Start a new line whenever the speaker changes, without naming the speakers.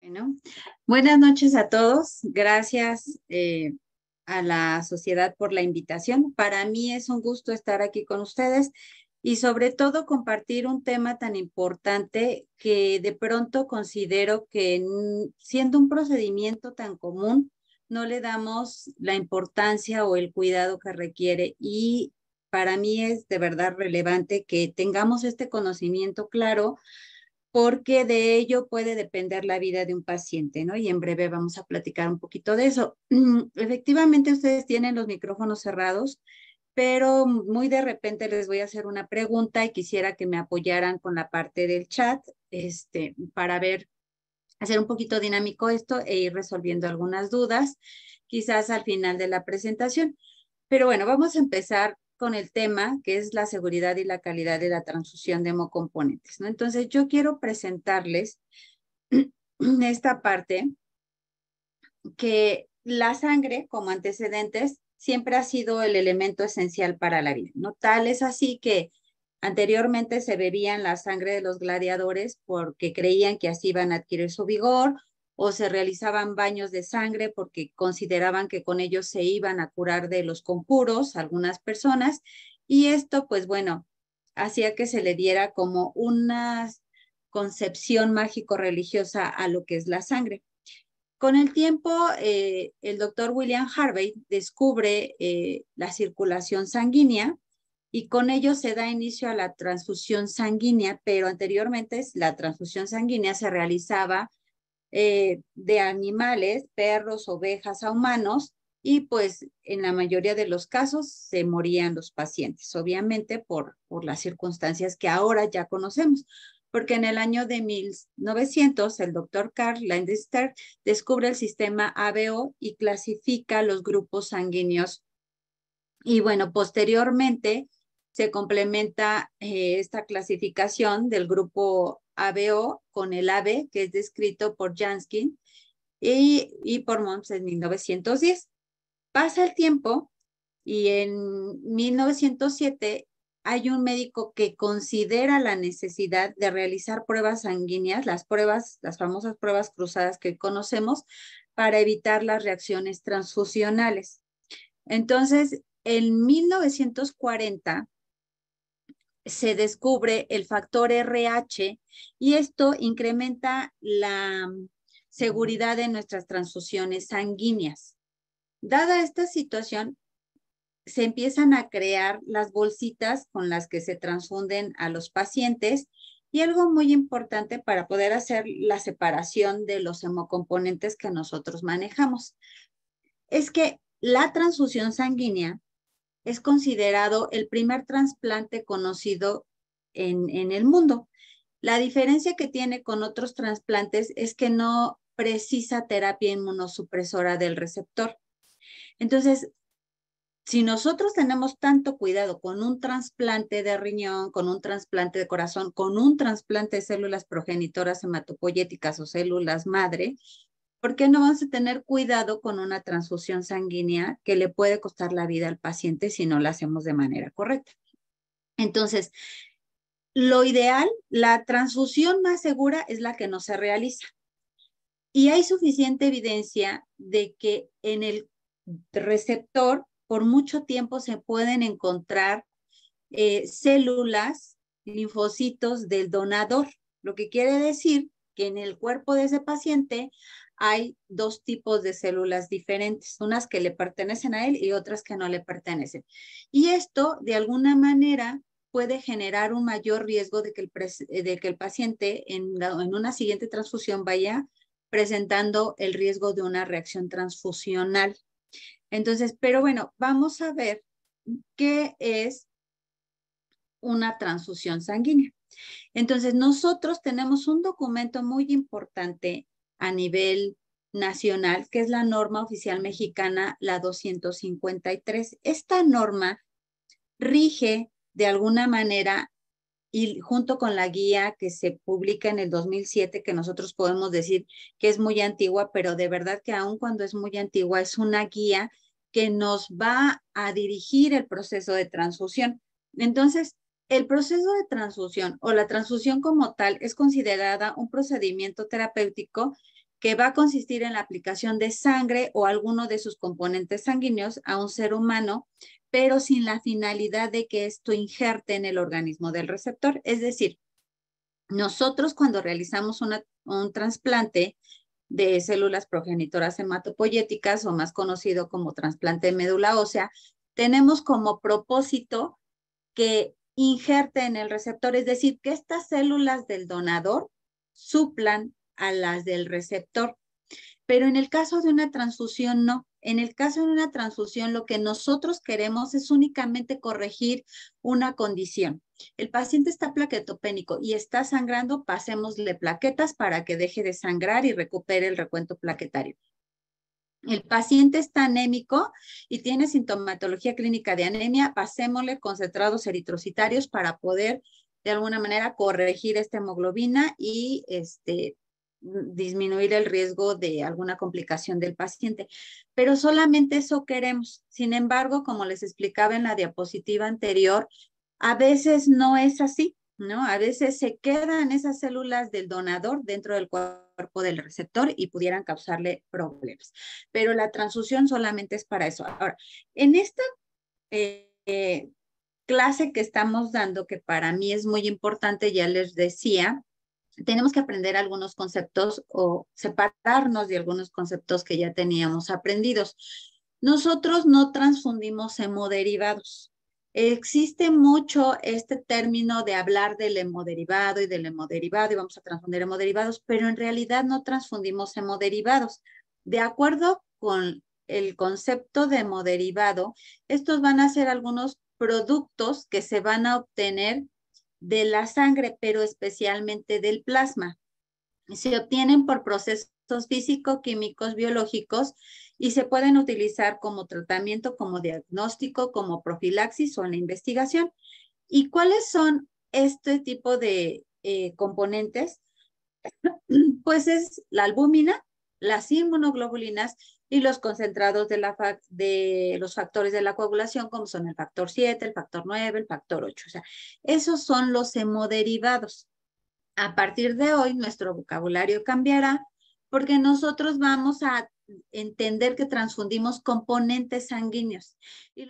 Bueno, buenas noches a todos. Gracias a la sociedad por la invitación. Para mí es un gusto estar aquí con ustedes y sobre todo compartir un tema tan importante que de pronto considero que siendo un procedimiento tan común, no le damos la importancia o el cuidado que requiere y para mí es de verdad relevante que tengamos este conocimiento claro porque de ello puede depender la vida de un paciente, ¿no? Y en breve vamos a platicar un poquito de eso. Efectivamente, ustedes tienen los micrófonos cerrados, pero muy de repente les voy a hacer una pregunta y quisiera que me apoyaran con la parte del chat, para ver, hacer un poquito dinámico esto e ir resolviendo algunas dudas, quizás al final de la presentación. Pero bueno, vamos a empezar con el tema que es la seguridad y la calidad de la transfusión de hemocomponentes, ¿no? Entonces, yo quiero presentarles esta parte que la sangre como antecedentes siempre ha sido el elemento esencial para la vida, ¿no? Tal es así que anteriormente se bebían la sangre de los gladiadores porque creían que así iban a adquirir su vigor, o se realizaban baños de sangre porque consideraban que con ellos se iban a curar de los conjuros algunas personas, y esto, pues bueno, hacía que se le diera como una concepción mágico-religiosa a lo que es la sangre. Con el tiempo, el doctor William Harvey descubre la circulación sanguínea y con ello se da inicio a la transfusión sanguínea, pero anteriormente la transfusión sanguínea se realizaba de animales, perros, ovejas a humanos, y pues en la mayoría de los casos se morían los pacientes, obviamente por las circunstancias que ahora ya conocemos, porque en el año de 1900 el doctor Karl Landsteiner descubre el sistema ABO y clasifica los grupos sanguíneos. Y bueno, posteriormente se complementa esta clasificación del grupo ABO con el AB, que es descrito por Jansky y por Mons en 1910. Pasa el tiempo y en 1907 hay un médico que considera la necesidad de realizar pruebas sanguíneas, las famosas pruebas cruzadas que conocemos, para evitar las reacciones transfusionales. Entonces, en 1940 se descubre el factor RH y esto incrementa la seguridad de nuestras transfusiones sanguíneas. Dada esta situación, se empiezan a crear las bolsitas con las que se transfunden a los pacientes, y algo muy importante para poder hacer la separación de los hemocomponentes que nosotros manejamos es que la transfusión sanguínea es considerado el primer trasplante conocido en el mundo. La diferencia que tiene con otros trasplantes es que no precisa terapia inmunosupresora del receptor. Entonces, si nosotros tenemos tanto cuidado con un trasplante de riñón, con un trasplante de corazón, con un trasplante de células progenitoras hematopoyéticas o células madre, ¿por qué no vamos a tener cuidado con una transfusión sanguínea que le puede costar la vida al paciente si no la hacemos de manera correcta? Entonces, lo ideal, la transfusión más segura es la que no se realiza. Y hay suficiente evidencia de que en el receptor por mucho tiempo se pueden encontrar células, linfocitos del donador, lo que quiere decir que en el cuerpo de ese paciente hay dos tipos de células diferentes, unas que le pertenecen a él y otras que no le pertenecen. Y esto, de alguna manera, puede generar un mayor riesgo de que el paciente en una siguiente transfusión vaya presentando el riesgo de una reacción transfusional. Entonces, pero bueno, vamos a ver qué es una transfusión sanguínea. Entonces, nosotros tenemos un documento muy importante a nivel nacional, que es la norma oficial mexicana, la 253. Esta norma rige de alguna manera y junto con la guía que se publica en el 2007, que nosotros podemos decir que es muy antigua, pero de verdad que aun cuando es muy antigua, es una guía que nos va a dirigir el proceso de transfusión. Entonces, el proceso de transfusión o la transfusión como tal es considerada un procedimiento terapéutico que va a consistir en la aplicación de sangre o alguno de sus componentes sanguíneos a un ser humano, pero sin la finalidad de que esto injerte en el organismo del receptor. Es decir, nosotros cuando realizamos un trasplante de células progenitoras hematopoyéticas, o más conocido como trasplante de médula ósea, tenemos como propósito que injerte en el receptor, es decir, que estas células del donador suplan a las del receptor. Pero en el caso de una transfusión, no. En el caso de una transfusión, lo que nosotros queremos es únicamente corregir una condición. El paciente está plaquetopénico y está sangrando, pasémosle plaquetas para que deje de sangrar y recupere el recuento plaquetario. El paciente está anémico y tiene sintomatología clínica de anemia, pasémosle concentrados eritrocitarios para poder de alguna manera corregir esta hemoglobina y disminuir el riesgo de alguna complicación del paciente. Pero solamente eso queremos. Sin embargo, como les explicaba en la diapositiva anterior, a veces no es así, ¿no? A veces se quedan esas células del donador dentro del cuerpo del receptor y pudieran causarle problemas. Pero la transfusión solamente es para eso. Ahora, en esta clase que estamos dando, que para mí es muy importante, ya les decía, tenemos que aprender algunos conceptos o separarnos de algunos conceptos que ya teníamos aprendidos. Nosotros no transfundimos hemoderivados. Existe mucho este término de hablar del hemoderivado y del hemoderivado y vamos a transfundir hemoderivados, pero en realidad no transfundimos hemoderivados. De acuerdo con el concepto de hemoderivado, estos van a ser algunos productos que se van a obtener de la sangre, pero especialmente del plasma. Se obtienen por procesos físico-químicos biológicos y se pueden utilizar como tratamiento, como diagnóstico, como profilaxis o en la investigación. ¿Y cuáles son este tipo de componentes? Pues es la albúmina, las inmunoglobulinas y los concentrados de los factores de la coagulación, como son el factor 7, el factor 9, el factor 8. O sea, esos son los hemoderivados. A partir de hoy, nuestro vocabulario cambiará porque nosotros vamos a entender que transfundimos componentes sanguíneos. Y